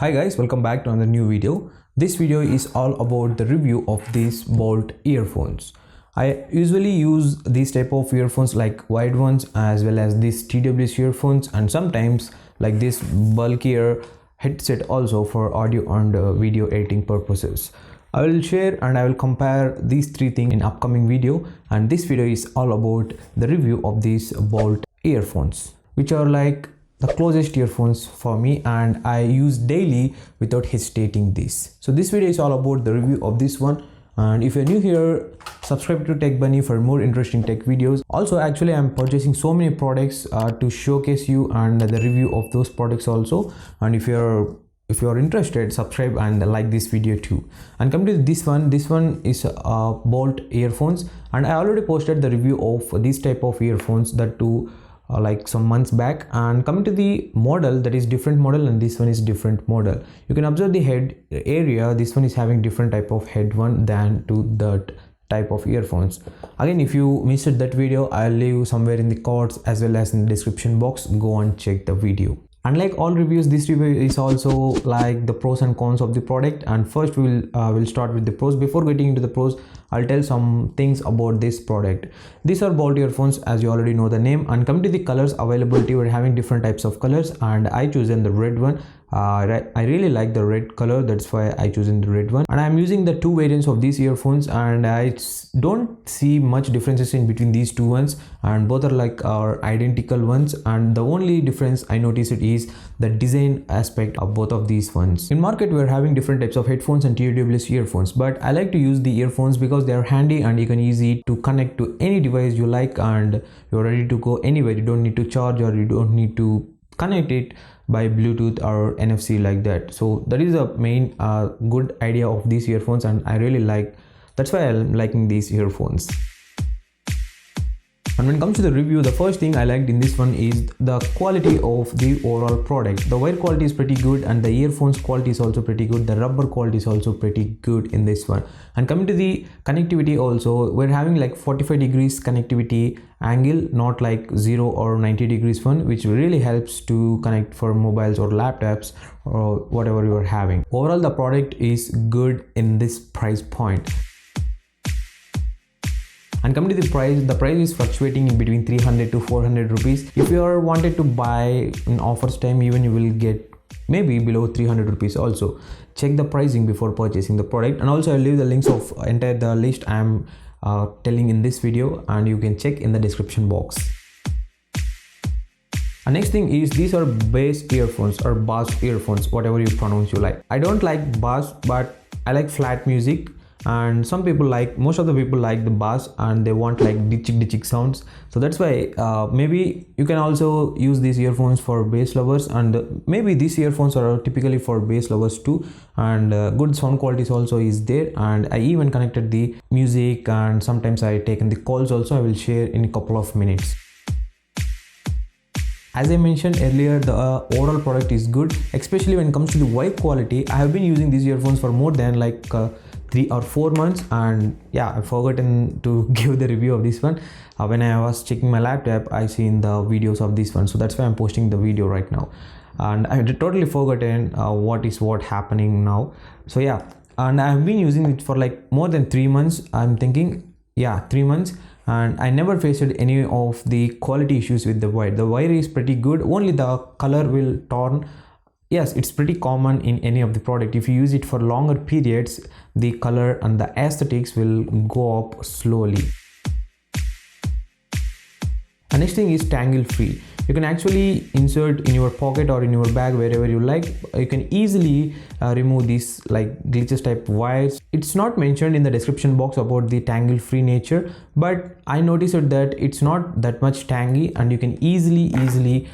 Hi guys, welcome back to another new video. This video is all about the review of these Boult earphones. I usually use these type of earphones like wide ones as well as these TWS earphones and sometimes like this bulkier headset also for audio and video editing purposes. I will share and I will compare these three things in upcoming video, and this video is all about the review of these Boult earphones, which are like the closest earphones for me and I use daily without hesitating this. So this video is all about the review of this one, and if you're new here, subscribe to Tech Bunny for more interesting tech videos. Also actually I'm purchasing so many products to showcase you and the review of those products also, and if you're interested, subscribe and like this video too. And come to this one is Boult earphones, and I already posted the review of this type of earphones, that too like some months back. And coming to the model, that is different model and this one is different model. You can observe the head area, this one is having different type of head one than to that type of earphones. Again, if you missed that video, I'll leave somewhere in the cards as well as in the description box. Go and check the video. Unlike all reviews, this review is also like the pros and cons of the product, and first we'll start with the pros. Before getting into the pros, I'll tell some things about this product. These are Boult earphones, as you already know the name. And come to the colors availability, we're having different types of colors and I chosen the red one. I really like the red color, that's why I chosen the red one. And I'm using the two variants of these earphones, and I don't see much differences in between these two ones, and both are identical ones. And the only difference I noticed is the design aspect of both of these ones. In market we're having different types of headphones and TWS earphones, but I like to use the earphones because they are handy and you can easy to connect to any device you like, and you're ready to go anywhere. You don't need to charge or you don't need to connect it by Bluetooth or NFC like that. So that is the main good idea of these earphones, and I really like, that's why I'm liking these earphones. And when it comes to the review, the first thing I liked in this one is the quality of the overall product. The wire quality is pretty good and the earphones quality is also pretty good. The rubber quality is also pretty good in this one. And coming to the connectivity also, we're having like 45 degrees connectivity angle, not like 0 or 90 degrees one, which really helps to connect for mobiles or laptops or whatever you are having. Overall, the product is good in this price point. And coming to the price is fluctuating in between 300 to 400 rupees. If you are wanted to buy in offers time, even you will get maybe below 300 rupees also. Check the pricing before purchasing the product, and also I'll leave the links of entire the list I'm telling in this video, and you can check in the description box. And next thing is, these are bass earphones or bass earphones, whatever you pronounce you like. I don't like bass, but I like flat music, and most of the people like the bass and they want like ditchik sounds. So that's why maybe you can also use these earphones for bass lovers, and maybe these earphones are typically for bass lovers too, and good sound quality also is there. And I even connected the music, and sometimes I taken the calls also. I will share in a couple of minutes. As I mentioned earlier, the overall product is good, especially when it comes to the wire quality. I have been using these earphones for more than like 3 or 4 months, and yeah, I've forgotten to give the review of this one. When I was checking my laptop, I seen the videos of this one, so that's why I'm posting the video right now, and I had totally forgotten what happening now. So yeah, and I've been using it for like more than 3 months. I'm thinking, yeah, 3 months, and I never faced any of the quality issues with the wire. The wire is pretty good, only the color will torn. Yes, it's pretty common in any of the product. If you use it for longer periods, the color and the aesthetics will go up slowly. And next thing is tangle free. You can actually insert in your pocket or in your bag, wherever you like. You can easily remove these like glitches type wires. It's not mentioned in the description box about the tangle free nature, but I noticed that it's not that much tangy, and you can easily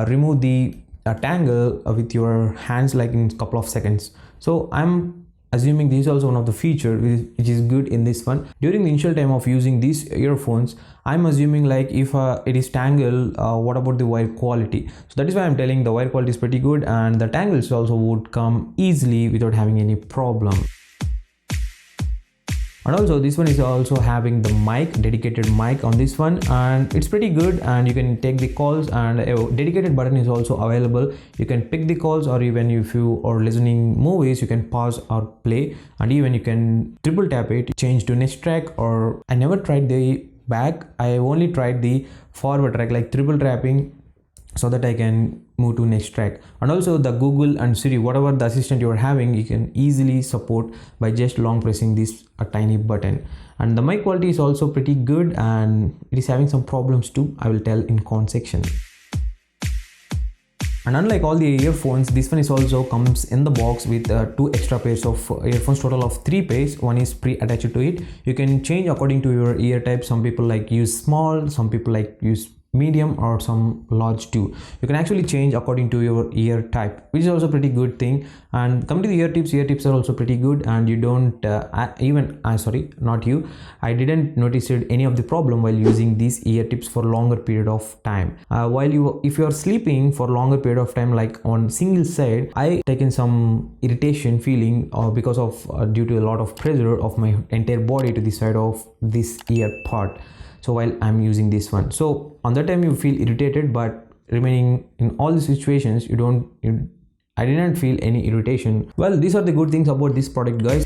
remove the tangle with your hands like in a couple of seconds. So I'm assuming this is also one of the feature which is good in this one. During the initial time of using these earphones, I'm assuming like if it is tangle, what about the wire quality? So that is why I'm telling the wire quality is pretty good, and the tangles also would come easily without having any problem. And also this one is also having the dedicated mic on this one, and it's pretty good, and you can take the calls, and a dedicated button is also available. You can pick the calls, or even if you are listening movies, you can pause or play, and even you can triple tap it, change to next track. Or I never tried the back, I only tried the forward track, like triple tapping, so that I can move to next track. And also the Google and Siri, whatever the assistant you are having, you can easily support by just long pressing this a tiny button. And the mic quality is also pretty good, and it is having some problems too. I will tell in comment section. And unlike all the earphones, this one is also comes in the box with 2 extra pairs of earphones, total of 3 pairs. One is pre-attached to it. You can change according to your ear type. Some people like use small, some people like use medium, or some large too. You can actually change according to your ear type, which is also pretty good thing. And coming to the ear tips are also pretty good, and you don't I didn't notice any of the problem while using these ear tips for longer period of time. If you are sleeping for longer period of time, like on single side, I taken some irritation feeling, or because of due to a lot of pressure of my entire body to the side of this ear part. So while I'm using this one, so on that time you feel irritated, but remaining in all the situations, I didn't feel any irritation. Well, these are the good things about this product, guys.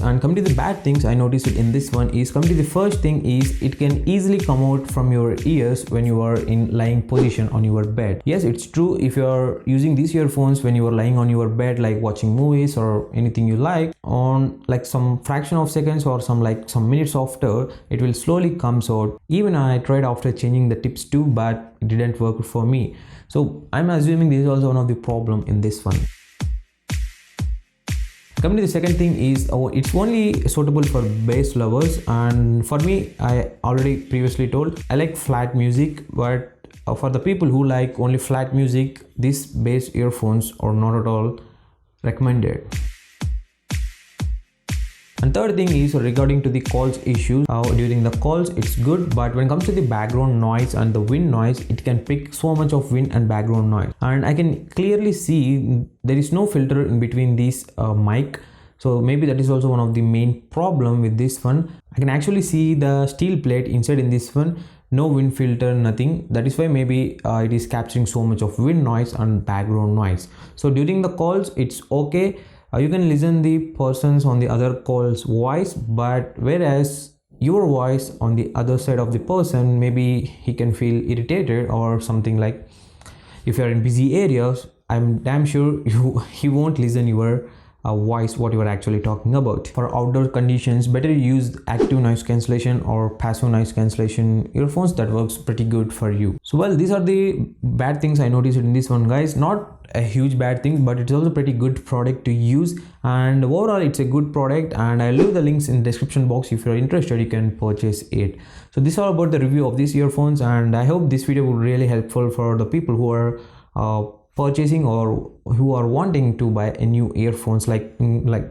And coming to the bad things I noticed it in this one is, coming to the first thing is, it can easily come out from your ears when you are in lying position on your bed. Yes, it's true. If you are using these earphones when you are lying on your bed, like watching movies or anything you like, on like some fraction of seconds or some minutes after, it will slowly comes out. Even I tried after changing the tips too, but it didn't work for me. So I'm assuming this is also one of the problem in this one. Coming to the second thing is, it's only suitable for bass lovers, and for me, I already previously told, I like flat music, but for the people who like only flat music, these bass earphones are not at all recommended. And third thing is regarding to the calls issues. During the calls it's good, but when it comes to the background noise and the wind noise, it can pick so much of wind and background noise, and I can clearly see there is no filter in between these mic. So maybe that is also one of the main problem with this one. I can actually see the steel plate inside in this one, no wind filter, nothing. That is why maybe it is capturing so much of wind noise and background noise. So during the calls it's okay. You can listen the persons on the other call's voice, but whereas your voice on the other side of the person, maybe he can feel irritated or something. Like if you're in busy areas, I'm damn sure he won't listen your voice, what you are actually talking about. For outdoor conditions, better use active noise cancellation or passive noise cancellation earphones. That works pretty good for you. So well, these are the bad things I noticed in this one, guys. Not a huge bad thing, but it's also pretty good product to use, and overall it's a good product, and I'll leave the links in the description box. If you're interested, you can purchase it. So this is all about the review of these earphones, and I hope this video will really helpful for the people who are purchasing or who are wanting to buy a new earphones, like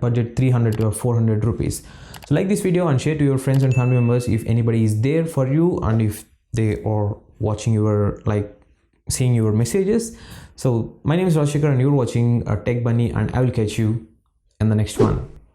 budget 300 or 400 rupees. So like this video and share to your friends and family members if anybody is there for you, and if they are watching your seeing your messages. So my name is Rajshekar, and you're watching Tech Bunny, and I will catch you in the next one.